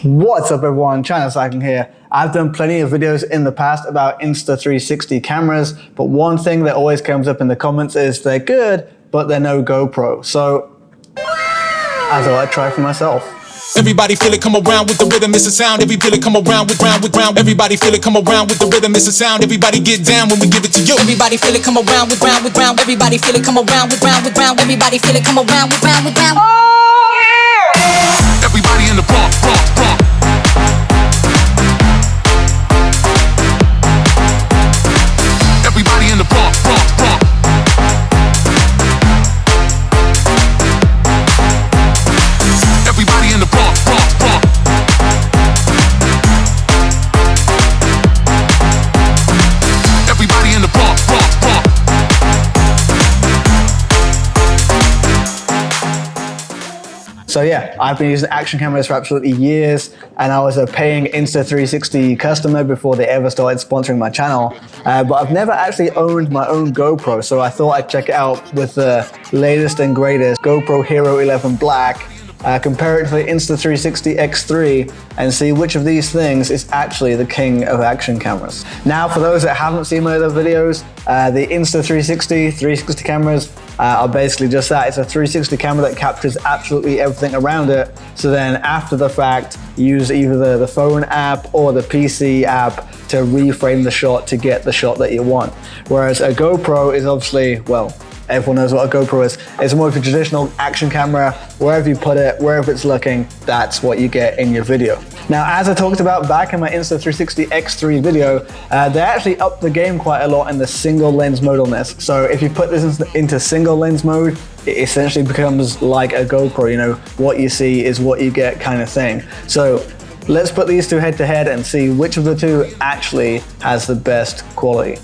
What's up everyone, China Cycling here. I've done plenty of videos in the past about Insta360 cameras, but one thing that always comes up in the comments is they're good, but they're no GoPro. So I thought I'd try for myself. Everybody feel it, come around with the rhythm, it's a sound. Every feel it, come around with round. Everybody feel it, come around with the rhythm, it's a sound. Everybody get down when we give it to you. Everybody feel it, come around with round. Everybody feel it, come around with round. Everybody feel it, come around with round. Oh yeah! Everybody in the bump. Everybody in the bump. Everybody in the bump. Everybody in the bump. So yeah, I've been using action cameras for absolutely years, and I was a paying Insta360 customer before they ever started sponsoring my channel. But I've never actually owned my own GoPro, so I thought I'd check it out with the latest and greatest GoPro Hero 11 Black. Compare it to the Insta360 X3 and see which of these things is actually the king of action cameras. Now, for those that haven't seen my other videos, the Insta360 360 cameras are basically just that. It's a 360 camera that captures absolutely everything around it. So then after the fact, use either the phone app or the PC app to reframe the shot to get the shot that you want. Whereas a GoPro is obviously, well, everyone knows what a GoPro is. It's more of a traditional action camera. Wherever you put it, wherever it's looking, that's what you get in your video. Now, as I talked about back in my Insta360 X3 video, they actually upped the game quite a lot in the single lens mode on this. So if you put this into single lens mode, it essentially becomes like a GoPro, you know, what you see is what you get kind of thing. So let's put these two head to head and see which of the two actually has the best quality.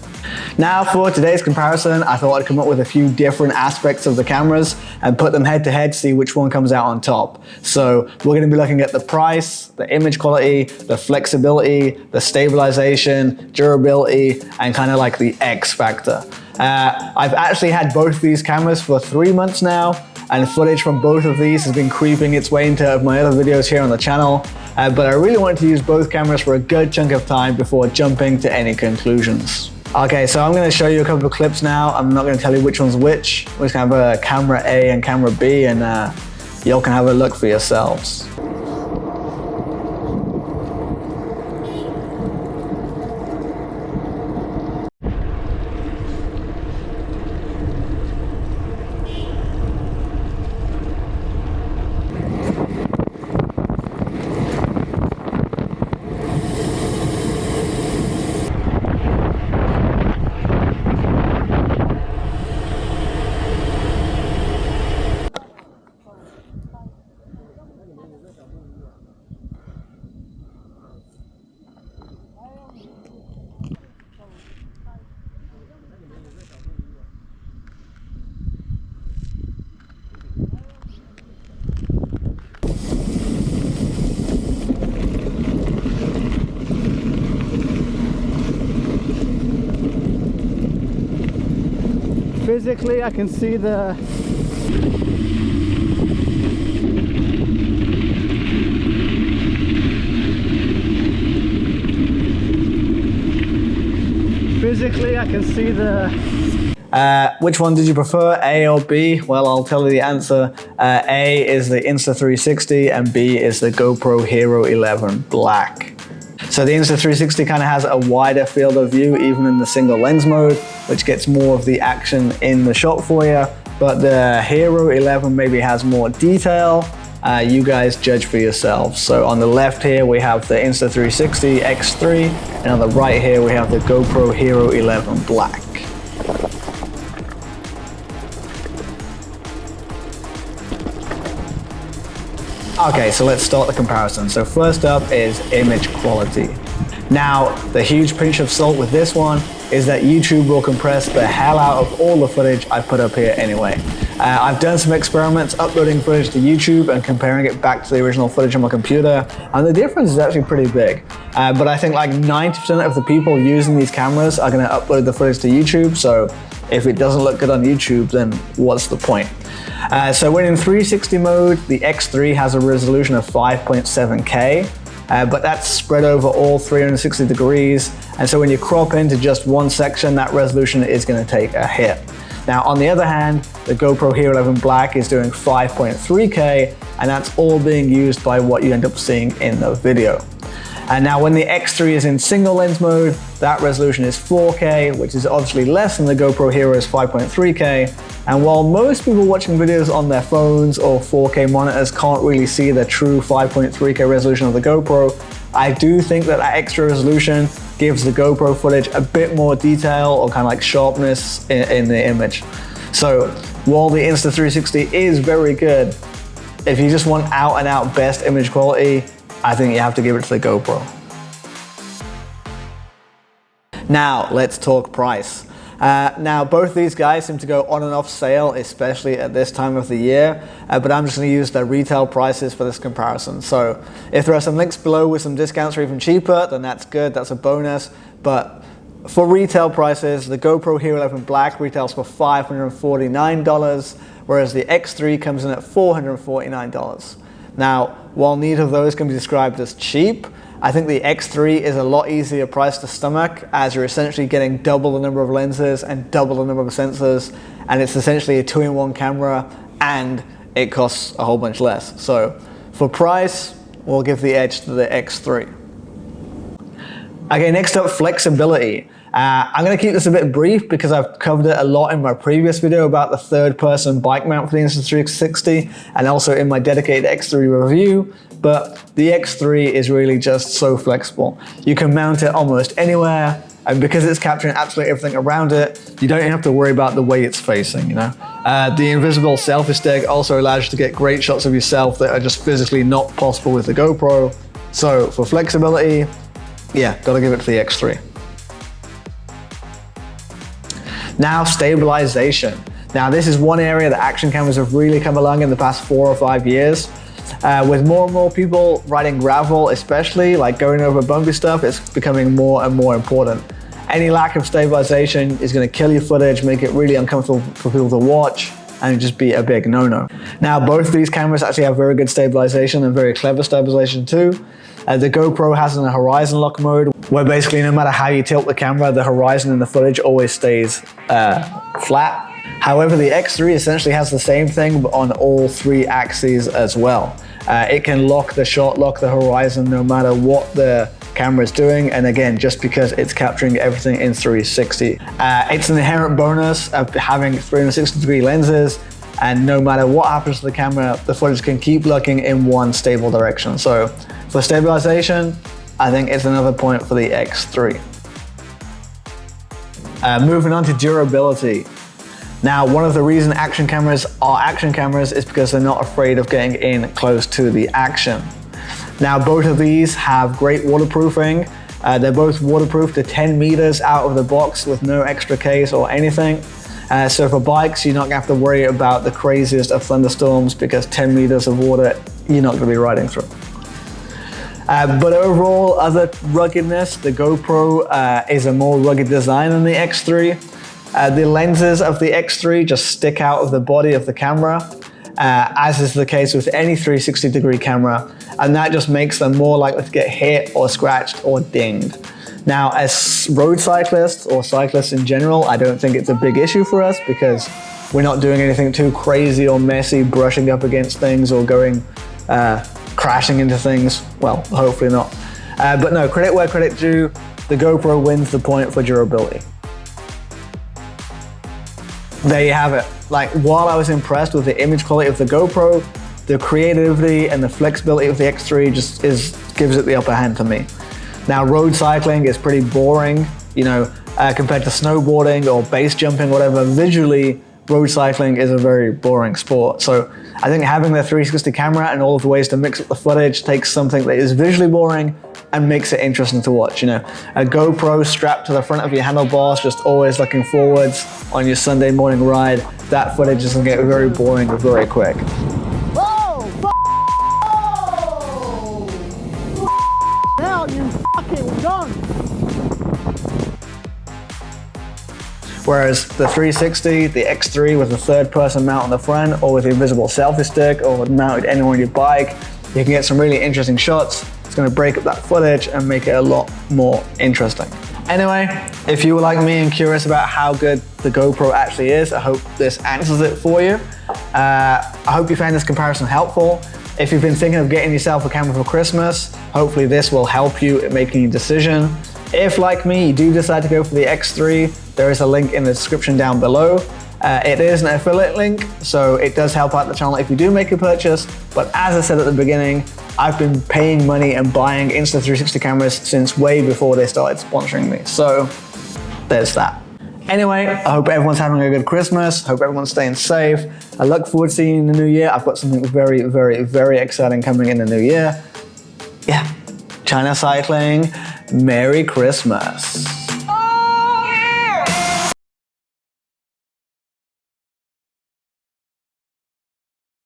Now for today's comparison, I thought I'd come up with a few different aspects of the cameras and put them head to head, see which one comes out on top. So we're going to be looking at the price, the image quality, the flexibility, the stabilization, durability, and kind of like the X factor. I've actually had both these cameras for 3 months now, and footage from both of these has been creeping its way into my other videos here on the channel. But I really wanted to use both cameras for a good chunk of time before jumping to any conclusions. Okay, so I'm going to show you a couple of clips now. I'm not going to tell you which one's which. We're just going to have a camera A and camera B, and y'all can have a look for yourselves. Physically, I can see the which one did you prefer, A or B? Well, I'll tell you the answer. A is the Insta360 and B is the GoPro Hero 11 Black. So the Insta360 kind of has a wider field of view even in the single lens mode, which gets more of the action in the shot for you. But the Hero 11 maybe has more detail. You guys judge for yourselves. So on the left here we have the Insta360 X3, and on the right here we have the GoPro Hero 11 Black. Okay, so let's start the comparison. So first up is image quality. Now, the huge pinch of salt with this one is that YouTube will compress the hell out of all the footage I put up here anyway. I've done some experiments uploading footage to YouTube and comparing it back to the original footage on my computer, and the difference is actually pretty big. But I think like 90% of the people using these cameras are going to upload the footage to YouTube, so if it doesn't look good on YouTube, then what's the point? So when in 360 mode, the X3 has a resolution of 5.7K, but that's spread over all 360 degrees. And so when you crop into just one section, that resolution is going to take a hit. Now, on the other hand, the GoPro Hero 11 Black is doing 5.3K, and that's all being used by what you end up seeing in the video. And now when the X3 is in single lens mode, that resolution is 4K, which is obviously less than the GoPro Hero's 5.3K. And while most people watching videos on their phones or 4K monitors can't really see the true 5.3K resolution of the GoPro, I do think that that extra resolution gives the GoPro footage a bit more detail or kind of like sharpness in the image. So while the Insta360 is very good, if you just want out and out best image quality, I think you have to give it to the GoPro. Now let's talk price. Now both these guys seem to go on and off sale, especially at this time of the year, but I'm just going to use their retail prices for this comparison. So if there are some links below with some discounts or even cheaper, then that's good, that's a bonus. But for retail prices, the GoPro Hero 11 Black retails for $549, whereas the X3 comes in at $449. Now, while neither of those can be described as cheap, I think the X3 is a lot easier price to stomach, as you're essentially getting double the number of lenses and double the number of sensors, and it's essentially a 2-in-1 camera, and it costs a whole bunch less. So for price, we'll give the edge to the X3. Okay, next up, flexibility. I'm going to keep this a bit brief because I've covered it a lot in my previous video about the third-person bike mount for the Insta360 and also in my dedicated X3 review, but the X3 is really just so flexible. You can mount it almost anywhere, and because it's capturing absolutely everything around it, you don't even have to worry about the way it's facing, you know? The invisible selfie stick also allows you to get great shots of yourself that are just physically not possible with the GoPro. So for flexibility, yeah, gotta give it to the X3. Now, stabilization. Now, this is one area that action cameras have really come along in the past 4 or 5 years. With more and more people riding gravel, especially like going over bumpy stuff, it's becoming more and more important. Any lack of stabilization is going to kill your footage, make it really uncomfortable for people to watch, and just be a big no-no. Now, both these cameras actually have very good stabilization and very clever stabilization too. The GoPro has a horizon lock mode, where basically no matter how you tilt the camera, the horizon in the footage always stays flat. However, the X3 essentially has the same thing, but on all 3 axes as well. It can lock the shot, lock the horizon, no matter what the camera is doing, and again, just because it's capturing everything in 360. It's an inherent bonus of having 360-degree lenses, and no matter what happens to the camera, the footage can keep looking in one stable direction. So for stabilization, I think it's another point for the X3. Moving on to durability. Now, one of the reasons action cameras are action cameras is because they're not afraid of getting in close to the action. Now, both of these have great waterproofing. They're both waterproof to 10 meters out of the box with no extra case or anything. So for bikes, you're not gonna have to worry about the craziest of thunderstorms because 10 meters of water, you're not gonna be riding through. But overall, other ruggedness, the GoPro is a more rugged design than the X3. The lenses of the X3 just stick out of the body of the camera, as is the case with any 360-degree camera, and that just makes them more likely to get hit or scratched or dinged. Now, as road cyclists or cyclists in general, I don't think it's a big issue for us because we're not doing anything too crazy or messy, brushing up against things or going crashing into things. Well, hopefully not. But no, credit where credit due, the GoPro wins the point for durability. There you have it. Like, while I was impressed with the image quality of the GoPro, the creativity and the flexibility of the X3 just gives it the upper hand to me. Now, road cycling is pretty boring, you know, compared to snowboarding or base jumping, whatever. Visually, road cycling is a very boring sport. So I think having the 360 camera and all of the ways to mix up the footage takes something that is visually boring and makes it interesting to watch, you know. A GoPro strapped to the front of your handlebars, just always looking forwards on your Sunday morning ride, that footage is gonna get very boring very quick. Whoa! Now you fucking done! Whereas the 360, the X3 with the third-person mount on the front, or with the invisible selfie stick, or mounted anywhere on your bike, you can get some really interesting shots. It's It's gonna break up that footage and make it a lot more interesting. Anyway, if you were like me and curious about how good the GoPro actually is, I hope this answers it for you. I hope you found this comparison helpful. If you've been thinking of getting yourself a camera for Christmas, hopefully this will help you in making a decision. If, like me, you do decide to go for the X3, there is a link in the description down below. It is an affiliate link, so it does help out the channel if you do make a purchase. But as I said at the beginning, I've been paying money and buying Insta360 cameras since way before they started sponsoring me. So there's that. Anyway, I hope everyone's having a good Christmas. Hope everyone's staying safe. I look forward to seeing you in the new year. I've got something very, very, very exciting coming in the new year. Yeah, China cycling. Merry Christmas.